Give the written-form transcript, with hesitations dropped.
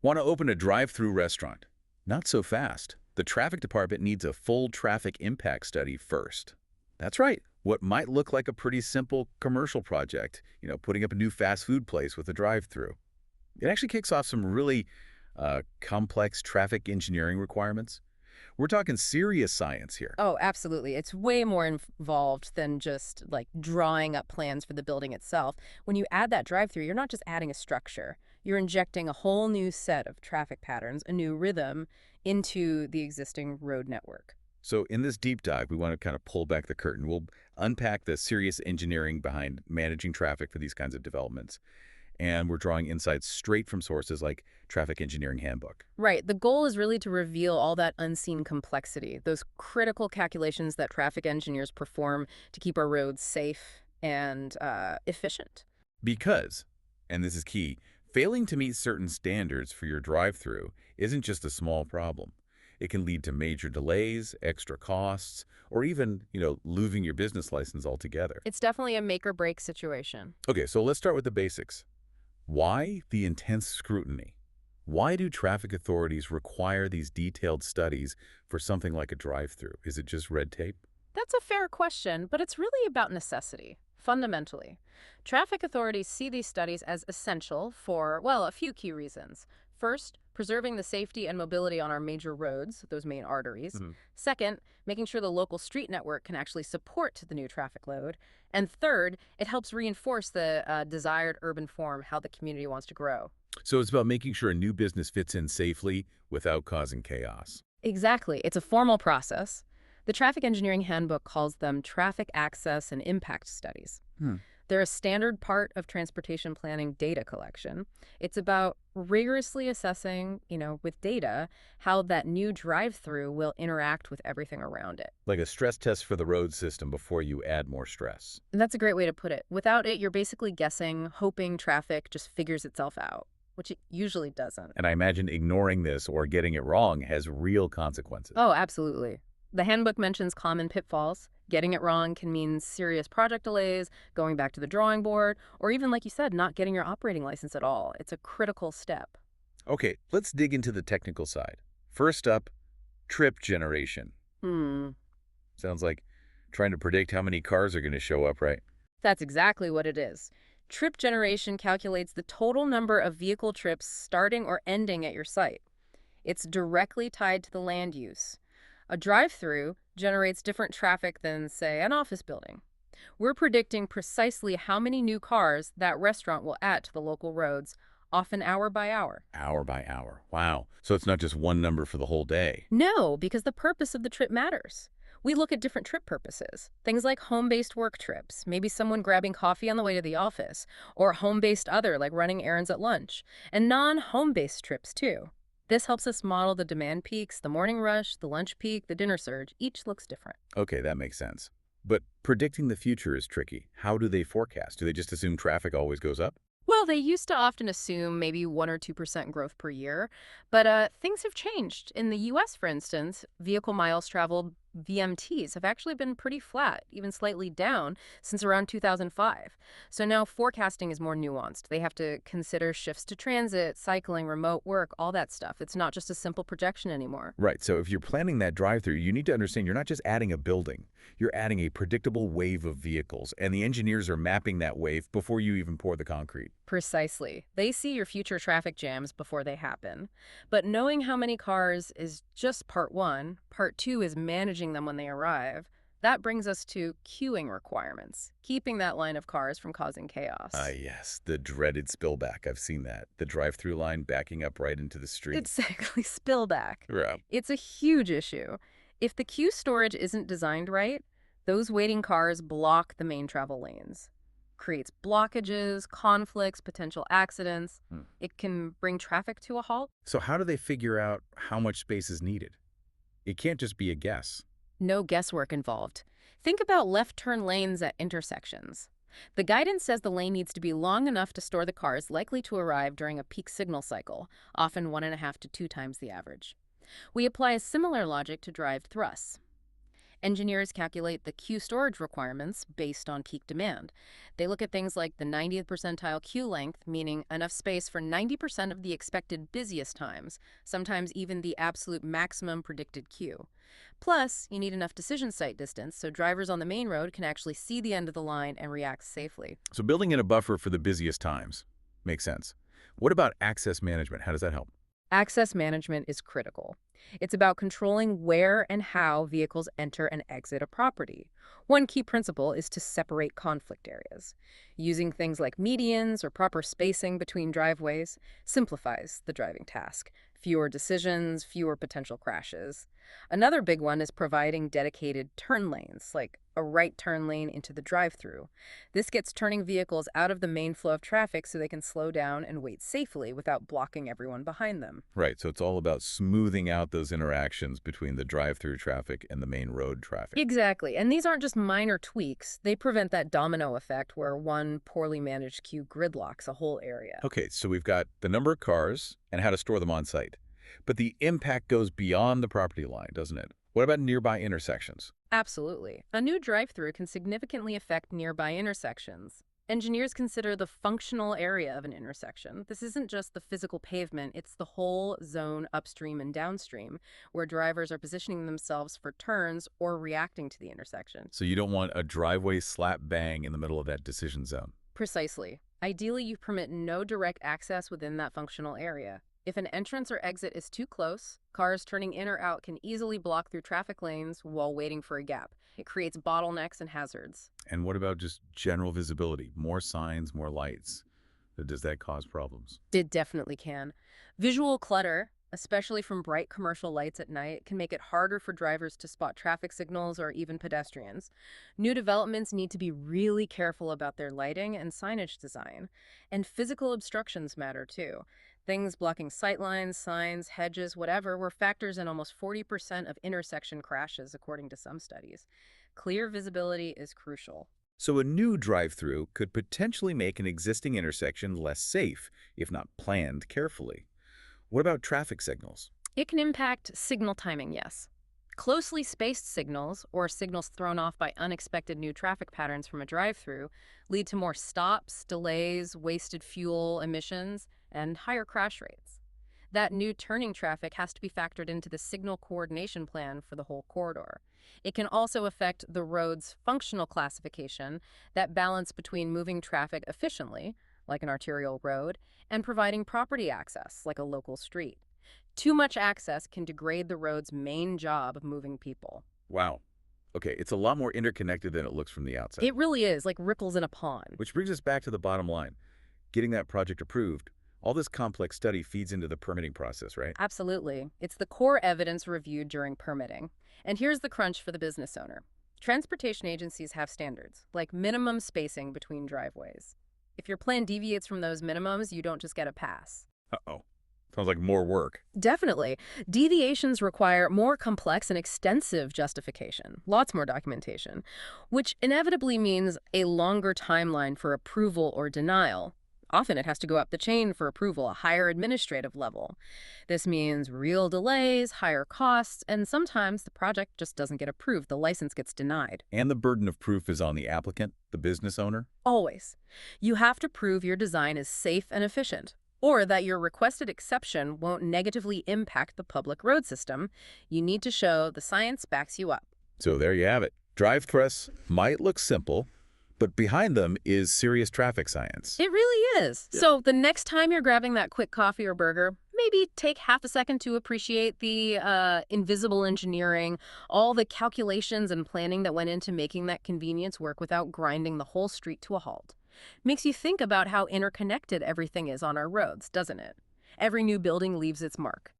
Want to open a drive-through restaurant? Not so fast. The traffic department needs a full traffic impact study first. That's right. What might look like a pretty simple commercial project, putting up a new fast food place with a drive-through. It actually kicks off some really complex traffic engineering requirements. We're talking serious science here. Oh, absolutely. It's way more involved than just like drawing up plans for the building itself. When you add that drive-through, you're not just adding a structure. You're injecting a whole new set of traffic patterns, a new rhythm into the existing road network. So in this deep dive, we want to kind of pull back the curtain. We'll unpack the serious engineering behind managing traffic for these kinds of developments. And we're drawing insights straight from sources like Traffic Engineering Handbook. Right. The goal is really to reveal all that unseen complexity, those critical calculations that traffic engineers perform to keep our roads safe and efficient. Because, and this is key, failing to meet certain standards for your drive-through isn't just a small problem. It can lead to major delays, extra costs, or even, losing your business license altogether. It's definitely a make or break situation. Okay, so let's start with the basics. Why the intense scrutiny? Why do traffic authorities require these detailed studies for something like a drive-through? Is it just red tape? That's a fair question, but it's really about necessity, fundamentally. Traffic authorities see these studies as essential for, well, a few key reasons. First, preserving the safety and mobility on our major roads, those main arteries. Mhm. Second, making sure the local street network can actually support the new traffic load. And third, it helps reinforce the desired urban form, how the community wants to grow. So it's about making sure a new business fits in safely without causing chaos. Exactly. It's a formal process. The Traffic Engineering Handbook calls them traffic access and impact studies. Hmm. They're a standard part of transportation planning data collection. It's about rigorously assessing, with data, how that new drive-through will interact with everything around it. Like a stress test for the road system before you add more stress. And that's a great way to put it. Without it, you're basically guessing, hoping traffic just figures itself out, which it usually doesn't. And I imagine ignoring this or getting it wrong has real consequences. Oh, absolutely. The handbook mentions common pitfalls. Getting it wrong can mean serious project delays, going back to the drawing board, or even, like you said, not getting your operating license at all. It's a critical step. Okay, let's dig into the technical side. First up, trip generation. Hmm, Sounds like trying to predict how many cars are going to show up, right? that's exactly what it is. Trip generation calculates the total number of vehicle trips starting or ending at your site. It's directly tied to the land use. A drive-through generates different traffic than, say, an office building. We're predicting precisely how many new cars that restaurant will add to the local roads, often hour by hour. Hour by hour. Wow. So it's not just one number for the whole day. No, because the purpose of the trip matters. We look at different trip purposes. Things like home-based work trips, maybe someone grabbing coffee on the way to the office, or home-based other, like running errands at lunch, and non-home-based trips, too. This helps us model the demand peaks, the morning rush, the lunch peak, the dinner surge. Each looks different. Okay, that makes sense. But predicting the future is tricky. How do they forecast? Do they just assume traffic always goes up? Well, they used to often assume maybe 1 or 2% growth per year, but things have changed. In the US, for instance, vehicle miles traveled VMTs have actually been pretty flat, even slightly down, since around 2005. So now forecasting is more nuanced. They have to consider shifts to transit, cycling, remote work, all that stuff. It's not just a simple projection anymore. Right, so if you're planning that drive-through, you need to understand you're not just adding a building. You're adding a predictable wave of vehicles, and the engineers are mapping that wave before you even pour the concrete. Precisely. They see your future traffic jams before they happen. But knowing how many cars is just part one. Part two is managing them when they arrive. That brings us to queuing requirements, keeping that line of cars from causing Ah, chaos. yes, the dreaded spillback. I've seen that. The drive-through line backing up right into the street. Exactly, spillback. Yeah. It's a huge issue. If the queue storage isn't designed right, those waiting cars block the main travel lanes. Creates blockages, conflicts, potential accidents. Hmm. It can bring traffic to a halt. So how do they figure out how much space is needed? It can't just be a guess. No guesswork involved. Think about left turn lanes at intersections. The guidance says the lane needs to be long enough to store the cars likely to arrive during a peak signal cycle, often 1.5 to 2 times the average. We apply a similar logic to drive thrusts. Engineers calculate the queue storage requirements based on peak demand. They look at things like the 90th percentile queue length, meaning enough space for 90% of the expected busiest times, sometimes even the absolute maximum predicted queue. Plus, you need enough decision site distance so drivers on the main road can actually see the end of the line and react safely. So building in a buffer for the busiest times makes sense. What about access management? How does that help? Access management is critical. It's about controlling where and how vehicles enter and exit a property. One key principle is to separate conflict areas. Using things like medians or proper spacing between driveways simplifies the driving task. Fewer decisions, fewer potential crashes. Another big one is providing dedicated turn lanes, like a right turn lane into the drive-through. This gets turning vehicles out of the main flow of traffic so they can slow down and wait safely without blocking everyone behind them. Right, so it's all about smoothing out those interactions between the drive-through traffic and the main road traffic. Exactly. And these aren't just minor tweaks. They prevent that domino effect where one poorly managed queue gridlocks a whole area. Okay, so we've got the number of cars and how to store them on site. But the impact goes beyond the property line, doesn't it? What about nearby intersections? Absolutely. A new drive-through can significantly affect nearby intersections. Engineers consider the functional area of an intersection. This isn't just the physical pavement, it's the whole zone upstream and downstream, where drivers are positioning themselves for turns or reacting to the intersection. So you don't want a driveway slap bang in the middle of that decision zone. Precisely. Ideally, you permit no direct access within that functional area. If an entrance or exit is too close, cars turning in or out can easily block through traffic lanes while waiting for a gap. It creates bottlenecks and hazards. And what about just general visibility? More signs, more lights. Does that cause problems? It definitely can. Visual clutter, especially from bright commercial lights at night, can make it harder for drivers to spot traffic signals or even pedestrians. New developments need to be really careful about their lighting and signage design. And physical obstructions matter too. Things blocking sightlines, signs, hedges, whatever, were factors in almost 40% of intersection crashes, according to some studies. Clear visibility is crucial. So a new drive-through could potentially make an existing intersection less safe, if not planned carefully. What about traffic signals? It can impact signal timing, yes. Closely spaced signals, or signals thrown off by unexpected new traffic patterns from a drive-through, lead to more stops, delays, wasted fuel emissions, and higher crash rates. That new turning traffic has to be factored into the signal coordination plan for the whole corridor. It can also affect the road's functional classification, that balance between moving traffic efficiently, like an arterial road, and providing property access, like a local street. Too much access can degrade the road's main job of moving people. Wow. Okay, it's a lot more interconnected than it looks from the outside. It really is, like ripples in a pond. Which brings us back to the bottom line. Getting that project approved, all this complex study feeds into the permitting process, right? Absolutely. It's the core evidence reviewed during permitting. And here's the crunch for the business owner. Transportation agencies have standards, like minimum spacing between driveways. If your plan deviates from those minimums, you don't just get a pass. Uh-oh. Sounds like more work. Definitely. Deviations require more complex and extensive justification, lots more documentation, which inevitably means a longer timeline for approval or denial. Often it has to go up the chain for approval, a higher administrative level. This means real delays, higher costs, and sometimes the project just doesn't get approved. The license gets denied. And the burden of proof is on the applicant, the business owner? Always. You have to prove your design is safe and efficient, or that your requested exception won't negatively impact the public road system. You need to show the science backs you up. So there you have it. Drive-thrus might look simple, but behind them is serious traffic science. It really is. Yeah. So the next time you're grabbing that quick coffee or burger, maybe take half a second to appreciate the invisible engineering, all the calculations and planning that went into making that convenience work without grinding the whole street to a halt. Makes you think about how interconnected everything is on our roads, doesn't it? Every new building leaves its mark.